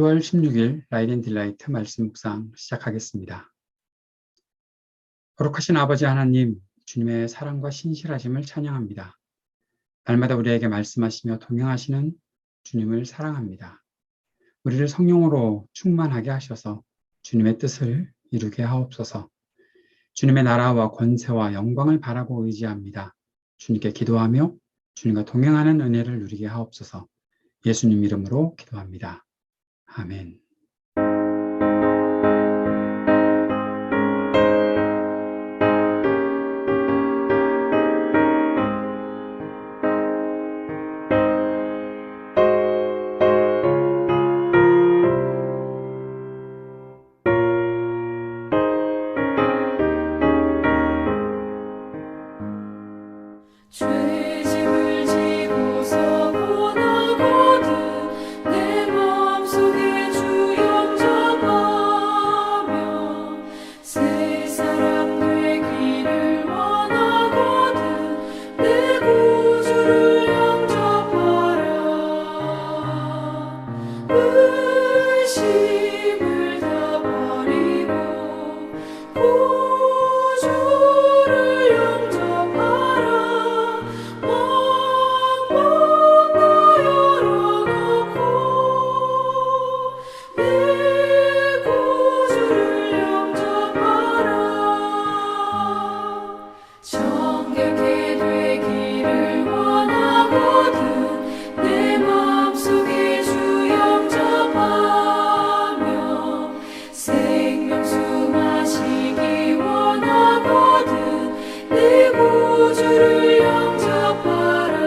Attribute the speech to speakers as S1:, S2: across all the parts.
S1: 6월 16일 라이트 앤 딜라이트 말씀 묵상 시작하겠습니다. 거룩하신 아버지 하나님, 주님의 사랑과 신실하심을 찬양합니다. 날마다 우리에게 말씀하시며 동행하시는 주님을 사랑합니다. 우리를 성령으로 충만하게 하셔서 주님의 뜻을 이루게 하옵소서. 주님의 나라와 권세와 영광을 바라고 의지합니다. 주님께 기도하며 주님과 동행하는 은혜를 누리게 하옵소서. 예수님 이름으로 기도합니다. 아멘.
S2: 죄짐을 지고서 고나거든 내 마음속에 주 영접하며 새 사람 되기를 원하거든 내 구주를 영접하라. 의심을 다 버리고 구주를 영접하라. 정결케 되기를 원하거든 내 마음속에 주 영접하며 생명수 마시기 원하거든 내 구주를 영접하라.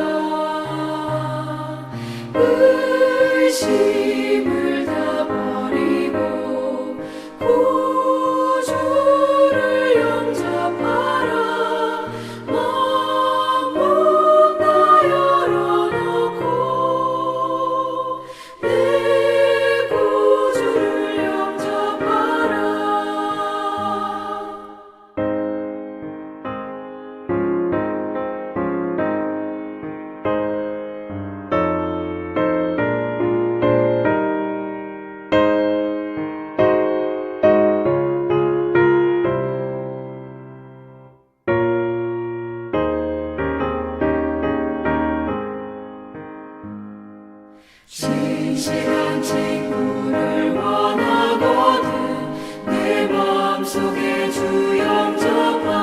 S2: 의심을 다 버리고 구주를 영접하라. 마음문 다 열어놓고 내 구주를 영접하라. 진실한 친구를 원하거든 내 마음속에 주 영접하며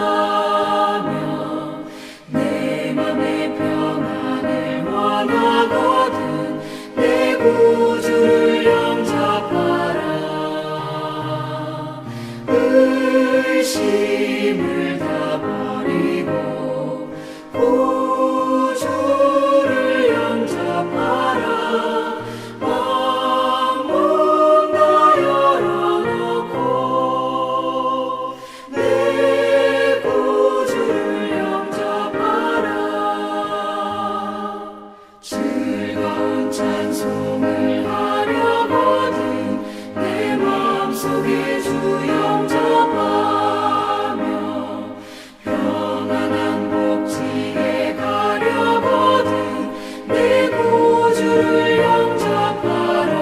S2: 내 맘의 평안을 원하거든 내 구주를 영접하라. 의심을 다 버리고 구주를 영접하라. 마음문 다 열어놓고 내 구주를 영접하라. 즐거운 찬송을 하려거든 내 마음속에 주 영접하며 평안한 복지에 가려거든 내 구주를 영접하라.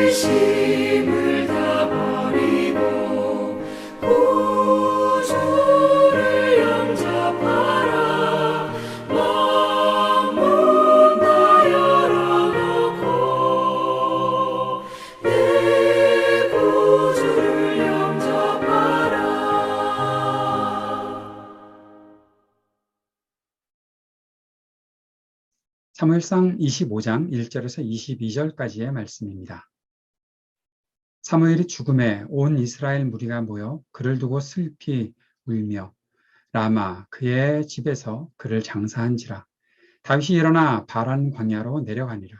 S2: 의심을 다 버리고 구주를 영접하라. 마음문 다 열어놓고 내 구주를 영접하라.
S1: 사무엘상 25장 1절에서 22절까지의 말씀입니다. 사무엘이 죽음에 온 이스라엘 무리가 모여 그를 두고 슬피 울며 라마 그의 집에서 그를 장사한지라. 다윗이 일어나 바란 광야로 내려가니라.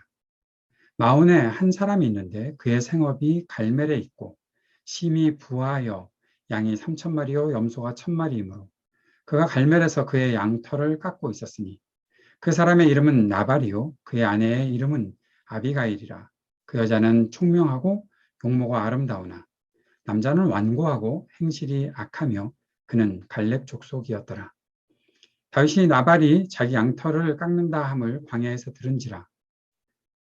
S1: 마온에 한 사람이 있는데 그의 생업이 갈멜에 있고 심히 부하여 양이 3,000마리요 염소가 1,000마리이므로 그가 갈멜에서 그의 양털을 깎고 있었으니 그 사람의 이름은 나발이요 그의 아내의 이름은 아비가일이라. 그 여자는 총명하고 용모가 아름다우나 남자는 완고하고 행실이 악하며 그는 갈렙 족속이었더라. 다윗이 나발이 자기 양털을 깎는다 함을 광야에서 들은지라.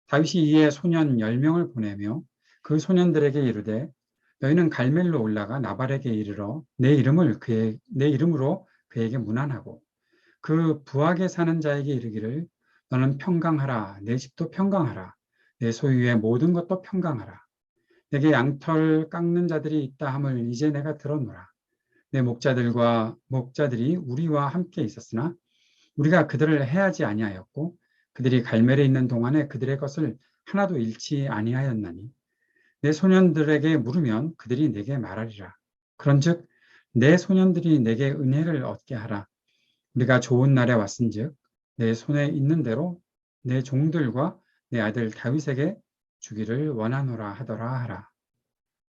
S1: 다윗이 이에 소년 10명을 보내며 그 소년들에게 이르되 너희는 갈멜로 올라가 나발에게 이르러 내 이름으로 그에게 문안하고 그 부하게 사는 자에게 이르기를 너는 평강하라 내 집도 평강하라 내 소유의 모든 것도 평강하라 내게 양털 깎는 자들이 있다 함을 이제 내가 들었노라 내 목자들이 우리와 함께 있었으나 우리가 그들을 해하지 아니하였고 그들이 갈멜에 있는 동안에 그들의 것을 하나도 잃지 아니하였나니 내 소년들에게 물으면 그들이 내게 말하리라. 그런즉 내 소년들이 내게 은혜를 얻게 하라. 우리가 좋은 날에 왔은즉 내 손에 있는 대로 내 종들과 내 아들 다윗에게 주기를 원하노라 하더라 하라.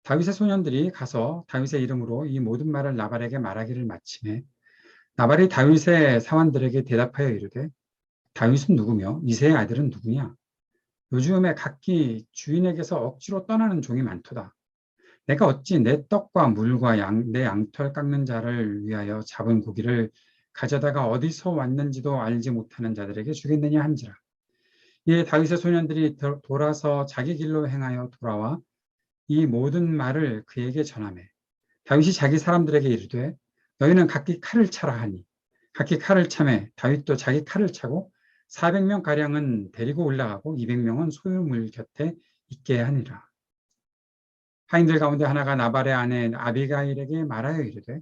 S1: 다윗의 소년들이 가서 다윗의 이름으로 이 모든 말을 나발에게 말하기를 마침에 나발이 다윗의 사환들에게 대답하여 이르되 다윗은 누구며 이새의 아들은 누구냐? 요즘에 각기 주인에게서 억지로 떠나는 종이 많도다. 내가 어찌 내 떡과 물과 내 양털 깎는 자를 위하여 잡은 고기를 가져다가 어디서 왔는지도 알지 못하는 자들에게 주겠느냐 한지라. 이에 다윗의 소년들이 돌아서 자기 길로 행하여 돌아와 이 모든 말을 그에게 전하매 다윗이 자기 사람들에게 이르되 너희는 각기 칼을 차라 하니 각기 칼을 차매 다윗도 자기 칼을 차고 400명 가량은 데리고 올라가고 200명은 소유물 곁에 있게 하니라. 하인들 가운데 하나가 나발의 아내 아비가일에게 말하여 이르되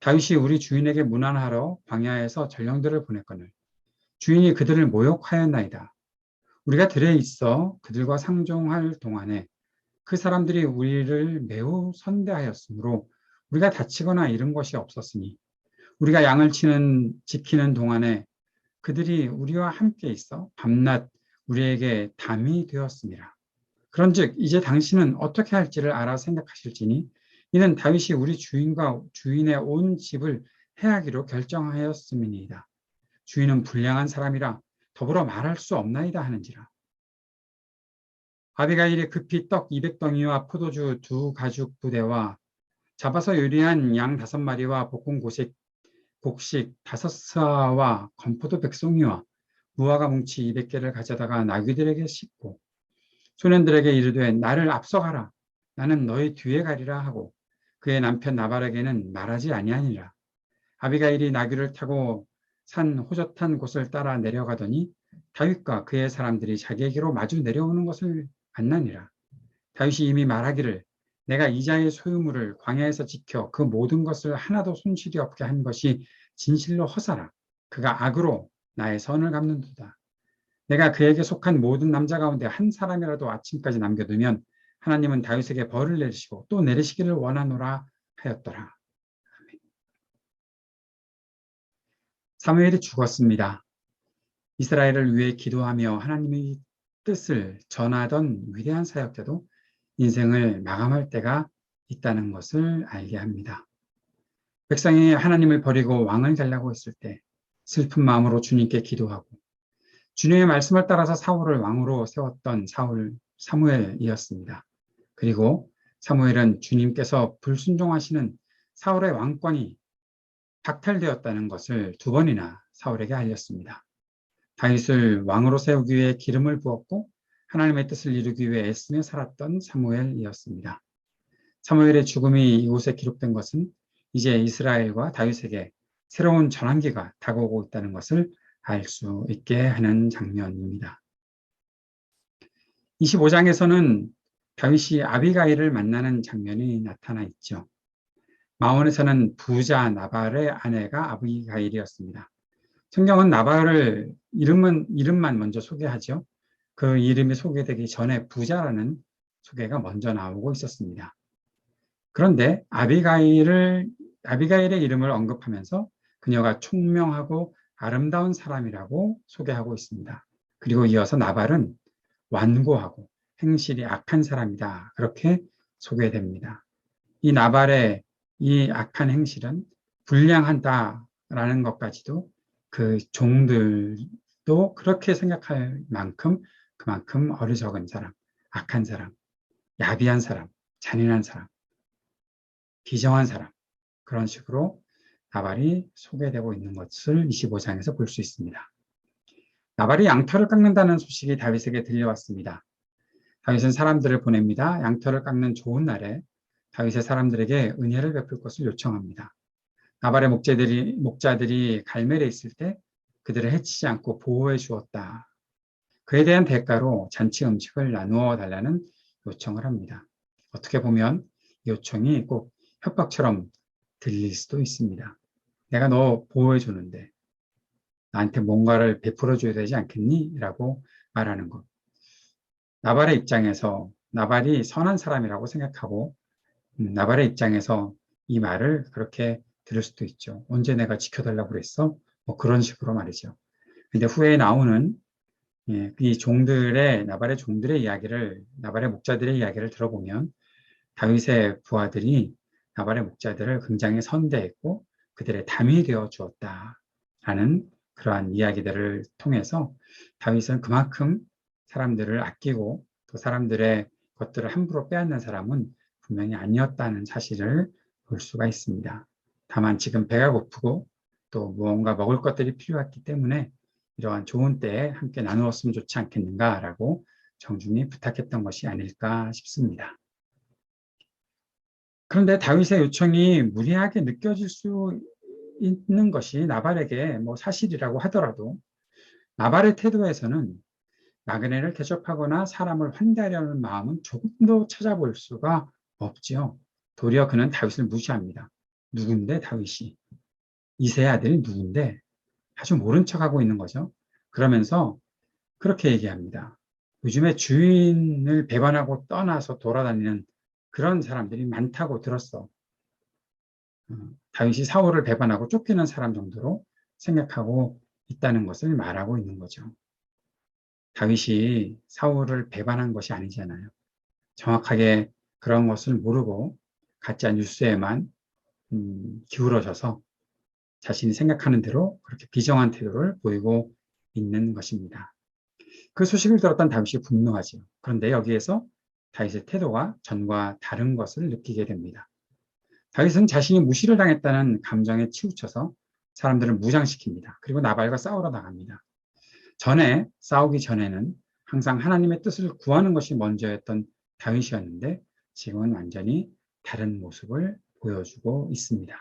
S1: 다윗이 우리 주인에게 문안하러 광야에서 전령들을 보냈거늘 주인이 그들을 모욕하였나이다. 우리가 들에 있어 그들과 상종할 동안에 그 사람들이 우리를 매우 선대하였으므로 우리가 다치거나 잃은 것이 없었으니 우리가 양을 지키는 동안에 그들이 우리와 함께 있어 밤낮 우리에게 담이 되었습니다. 그런즉 이제 당신은 어떻게 할지를 알아 생각하실지니 이는 다윗이 우리 주인과 주인의 온 집을 해하기로 결정하였음이니이다. 주인은 불량한 사람이라 더불어 말할 수 없나이다 하는지라. 아비가일이 급히 떡 200덩이와 포도주 2가죽 부대와 잡아서 요리한 양 5마리와 볶은 곡식 5사와 건포도 100송이와 무화과 뭉치 200개를 가져다가 나귀들에게 싣고 소년들에게 이르되 나를 앞서가라 나는 너희 뒤에 가리라 하고 그의 남편 나발에게는 말하지 아니하니라. 아비가일이 나귀를 타고 산 호젓한 곳을 따라 내려가더니 다윗과 그의 사람들이 자기에게로 마주 내려오는 것을 만나니라. 다윗이 이미 말하기를 내가 이자의 소유물을 광야에서 지켜 그 모든 것을 하나도 손실이 없게 한 것이 진실로 허사라. 그가 악으로 나의 선을 갚는도다. 내가 그에게 속한 모든 남자 가운데 한 사람이라도 아침까지 남겨두면 하나님은 다윗에게 벌을 내리시고 또 내리시기를 원하노라 하였더라. 사무엘이 죽었습니다. 이스라엘을 위해 기도하며 하나님의 뜻을 전하던 위대한 사역자도 인생을 마감할 때가 있다는 것을 알게 합니다. 백성이 하나님을 버리고 왕을 달라고 했을 때 슬픈 마음으로 주님께 기도하고 주님의 말씀을 따라서 사울을 왕으로 세웠던 사무엘이었습니다. 그리고 사무엘은 주님께서 불순종하시는 사울의 왕권이 박탈되었다는 것을 2번이나 사울에게 알렸습니다. 다윗을 왕으로 세우기 위해 기름을 부었고 하나님의 뜻을 이루기 위해 애쓰며 살았던 사무엘이었습니다. 사무엘의 죽음이 이곳에 기록된 것은 이제 이스라엘과 다윗에게 새로운 전환기가 다가오고 있다는 것을 알 수 있게 하는 장면입니다. 25장에서는 다윗이 아비가일을 만나는 장면이 나타나 있죠. 마원에서는 부자 나발의 아내가 아비가일이었습니다. 성경은 나발을 이름만 먼저 소개하죠. 그 이름이 소개되기 전에 부자라는 소개가 먼저 나오고 있었습니다. 그런데 아비가일의 이름을 언급하면서 그녀가 총명하고 아름다운 사람이라고 소개하고 있습니다. 그리고 이어서 나발은 완고하고 행실이 악한 사람이다. 그렇게 소개됩니다. 이 나발의 이 악한 행실은 불량하다라는 것까지도 그 종들도 그렇게 생각할 만큼 그만큼 어리석은 사람, 악한 사람, 야비한 사람, 잔인한 사람, 비정한 사람 그런 식으로 나발이 소개되고 있는 것을 25장에서 볼 수 있습니다. 나발이 양털을 깎는다는 소식이 다윗에게 들려왔습니다. 다윗은 사람들을 보냅니다. 양털을 깎는 좋은 날에 다윗의 사람들에게 은혜를 베풀 것을 요청합니다. 나발의 목자들이 갈멜에 있을 때 그들을 해치지 않고 보호해 주었다. 그에 대한 대가로 잔치 음식을 나누어 달라는 요청을 합니다. 어떻게 보면 이 요청이 꼭 협박처럼 들릴 수도 있습니다. 내가 너 보호해 주는데 나한테 뭔가를 베풀어 줘야 되지 않겠니? 라고 말하는 것. 나발의 입장에서 나발이 선한 사람이라고 생각하고 나발의 입장에서 이 말을 그렇게 들을 수도 있죠. 언제 내가 지켜달라고 그랬어? 뭐 그런 식으로 말이죠. 근데 후에 나오는 이 나발의 종들의 이야기를, 나발의 목자들의 이야기를 들어보면 다윗의 부하들이 나발의 목자들을 굉장히 선대했고 그들의 담이 되어 주었다라는 그러한 이야기들을 통해서 다윗은 그만큼 사람들을 아끼고 또 사람들의 것들을 함부로 빼앗는 사람은 분명히 아니었다는 사실을 볼 수가 있습니다. 다만 지금 배가 고프고 또 무언가 먹을 것들이 필요했기 때문에 이러한 좋은 때에 함께 나누었으면 좋지 않겠는가라고 정중히 부탁했던 것이 아닐까 싶습니다. 그런데 다윗의 요청이 무리하게 느껴질 수 있는 것이 나발에게 사실이라고 하더라도 나발의 태도에서는 나그네를 대접하거나 사람을 환대하려는 마음은 조금도 찾아볼 수가 없지요. 도리어 그는 다윗을 무시합니다. 누군데 다윗이? 이새의 아들이 누군데? 아주 모른 척하고 있는 거죠. 그러면서 그렇게 얘기합니다. 요즘에 주인을 배반하고 떠나서 돌아다니는 그런 사람들이 많다고 들었어. 다윗이 사울을 배반하고 쫓기는 사람 정도로 생각하고 있다는 것을 말하고 있는 거죠. 다윗이 사울을 배반한 것이 아니잖아요. 정확하게 그런 것을 모르고 가짜 뉴스에만 기울어져서 자신이 생각하는 대로 그렇게 비정한 태도를 보이고 있는 것입니다. 그 소식을 들었던 다윗이 분노하죠. 그런데 여기에서 다윗의 태도가 전과 다른 것을 느끼게 됩니다. 다윗은 자신이 무시를 당했다는 감정에 치우쳐서 사람들을 무장시킵니다. 그리고 나발과 싸우러 나갑니다. 싸우기 전에는 항상 하나님의 뜻을 구하는 것이 먼저였던 다윗이었는데 지금은 완전히 다른 모습을 보여주고 있습니다.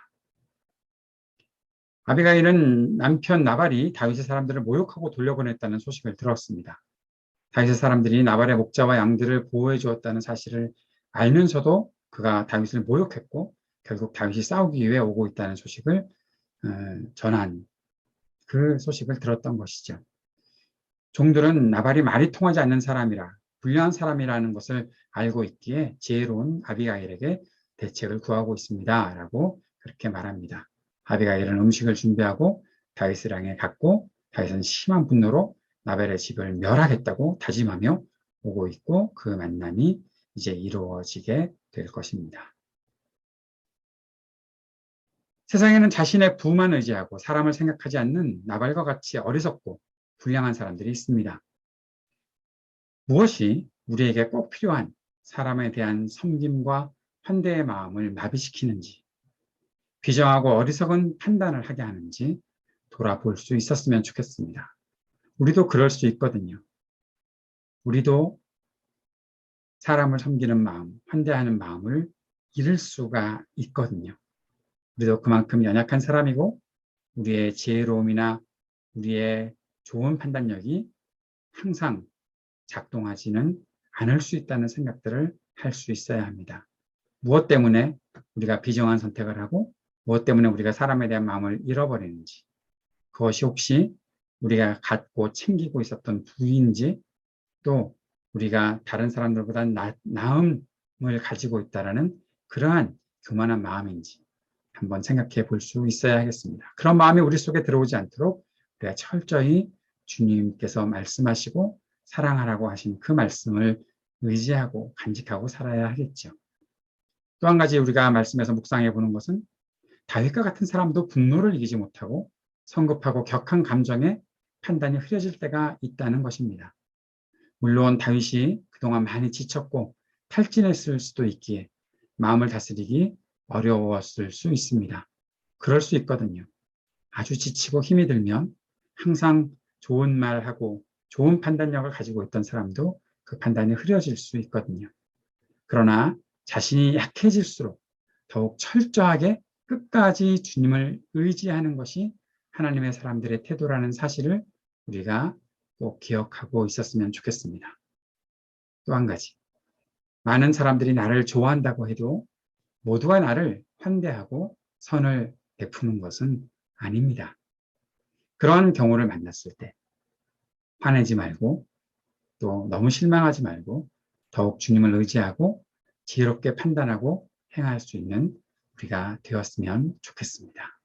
S1: 아비가일은 남편 나발이 다윗의 사람들을 모욕하고 돌려보냈다는 소식을 들었습니다. 다윗의 사람들이 나발의 목자와 양들을 보호해 주었다는 사실을 알면서도 그가 다윗을 모욕했고 결국 다윗이 싸우기 위해 오고 있다는 소식을 전한 그 소식을 들었던 것이죠. 종들은 나발이 말이 통하지 않는 사람이라 불량한 사람이라는 것을 알고 있기에 지혜로운 아비가일에게 대책을 구하고 있습니다. 라고 그렇게 말합니다. 아비가일은 음식을 준비하고 다윗을 향해 갔고 다윗은 심한 분노로 나발의 집을 멸하겠다고 다짐하며 오고 있고 그 만남이 이제 이루어지게 될 것입니다. 세상에는 자신의 부만 의지하고 사람을 생각하지 않는 나발과 같이 어리석고 불량한 사람들이 있습니다. 무엇이 우리에게 꼭 필요한 사람에 대한 섬김과 환대의 마음을 마비시키는지, 비정하고 어리석은 판단을 하게 하는지 돌아볼 수 있었으면 좋겠습니다. 우리도 그럴 수 있거든요. 우리도 사람을 섬기는 마음, 환대하는 마음을 잃을 수가 있거든요. 우리도 그만큼 연약한 사람이고 우리의 지혜로움이나 우리의 좋은 판단력이 항상 작동하지는 않을 수 있다는 생각들을 할 수 있어야 합니다. 무엇 때문에 우리가 비정한 선택을 하고 무엇 때문에 우리가 사람에 대한 마음을 잃어버리는지, 그것이 혹시 우리가 갖고 챙기고 있었던 부인지, 또 우리가 다른 사람들보다 나음을 가지고 있다는 그러한 교만한 마음인지 한번 생각해 볼 수 있어야 하겠습니다. 그런 마음이 우리 속에 들어오지 않도록 우리가 철저히 주님께서 말씀하시고 사랑하라고 하신 그 말씀을 의지하고 간직하고 살아야 하겠죠. 또 한 가지 우리가 말씀에서 묵상해 보는 것은 다윗과 같은 사람도 분노를 이기지 못하고 성급하고 격한 감정에 판단이 흐려질 때가 있다는 것입니다. 물론 다윗이 그동안 많이 지쳤고 탈진했을 수도 있기에 마음을 다스리기 어려웠을 수 있습니다. 그럴 수 있거든요. 아주 지치고 힘이 들면 항상 좋은 말하고 좋은 판단력을 가지고 있던 사람도 그 판단이 흐려질 수 있거든요. 그러나 자신이 약해질수록 더욱 철저하게 끝까지 주님을 의지하는 것이 하나님의 사람들의 태도라는 사실을 우리가 꼭 기억하고 있었으면 좋겠습니다. 또 한 가지, 많은 사람들이 나를 좋아한다고 해도 모두가 나를 환대하고 선을 베푸는 것은 아닙니다. 그런 경우를 만났을 때 화내지 말고 또 너무 실망하지 말고 더욱 주님을 의지하고 지혜롭게 판단하고 행할 수 있는 우리가 되었으면 좋겠습니다.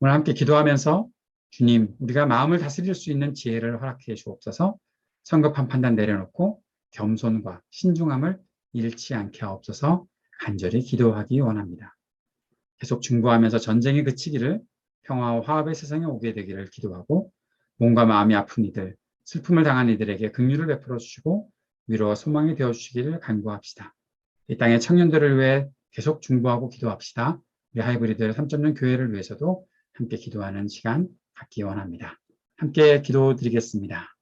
S1: 오늘 함께 기도하면서 주님, 우리가 마음을 다스릴 수 있는 지혜를 허락해 주옵소서. 성급한 판단 내려놓고 겸손과 신중함을 잃지 않게 하옵소서. 간절히 기도하기 원합니다. 계속 중보하면서 전쟁이 그치기를, 평화와 화합의 세상에 오게 되기를 기도하고, 몸과 마음이 아픈 이들, 슬픔을 당한 이들에게 긍휼을 베풀어 주시고 위로와 소망이 되어 주시기를 간구합시다. 이 땅의 청년들을 위해 계속 중보하고 기도합시다. 우리 하이브리드 3.0 교회를 위해서도 함께 기도하는 시간 갖기 원합니다. 함께 기도드리겠습니다.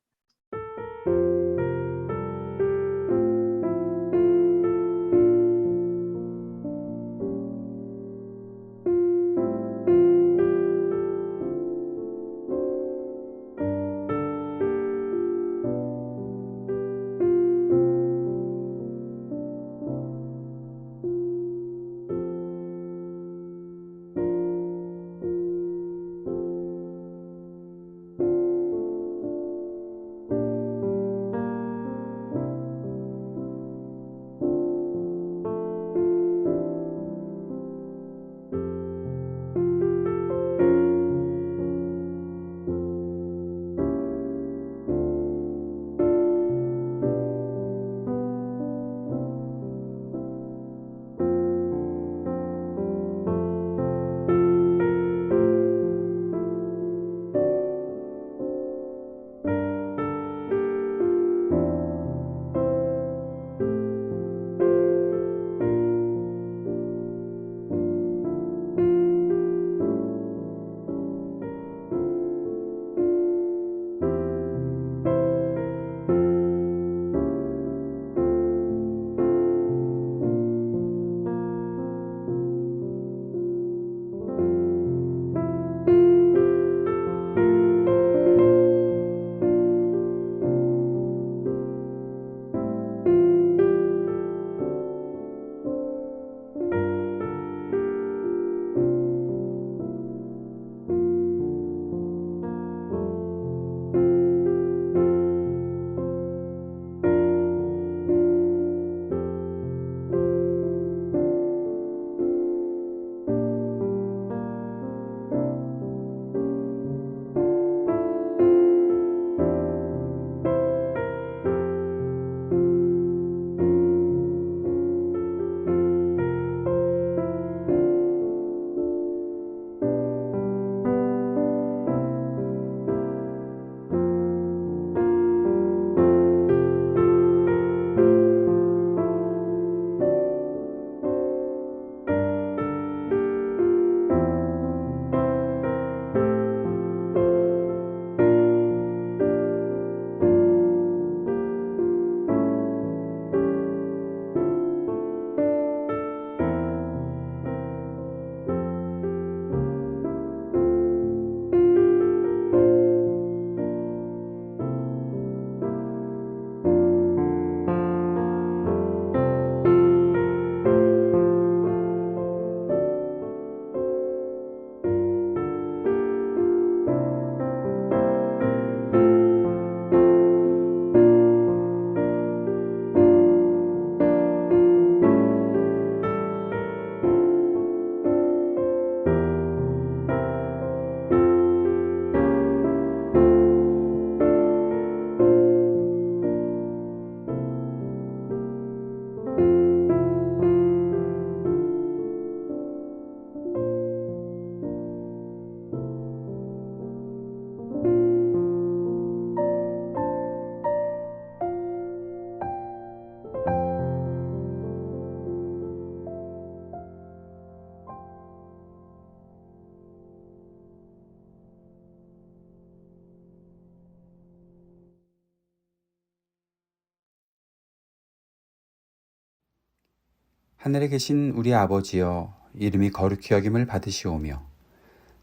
S3: 하늘에 계신 우리 아버지여, 이름이 거룩히 여김을 받으시오며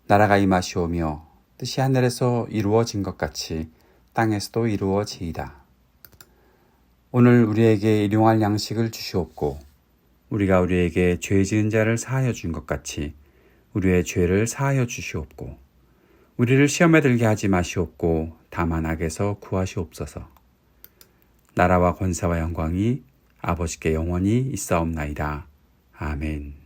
S3: 나라가 임하시오며 뜻이 하늘에서 이루어진 것 같이 땅에서도 이루어지이다. 오늘 우리에게 일용할 양식을 주시옵고 우리가 우리에게 죄 지은 자를 사하여 준 것 같이 우리의 죄를 사하여 주시옵고 우리를 시험에 들게 하지 마시옵고 다만 악에서 구하시옵소서. 나라와 권세와 영광이 아버지께 영원히 있사옵나이다. 아멘.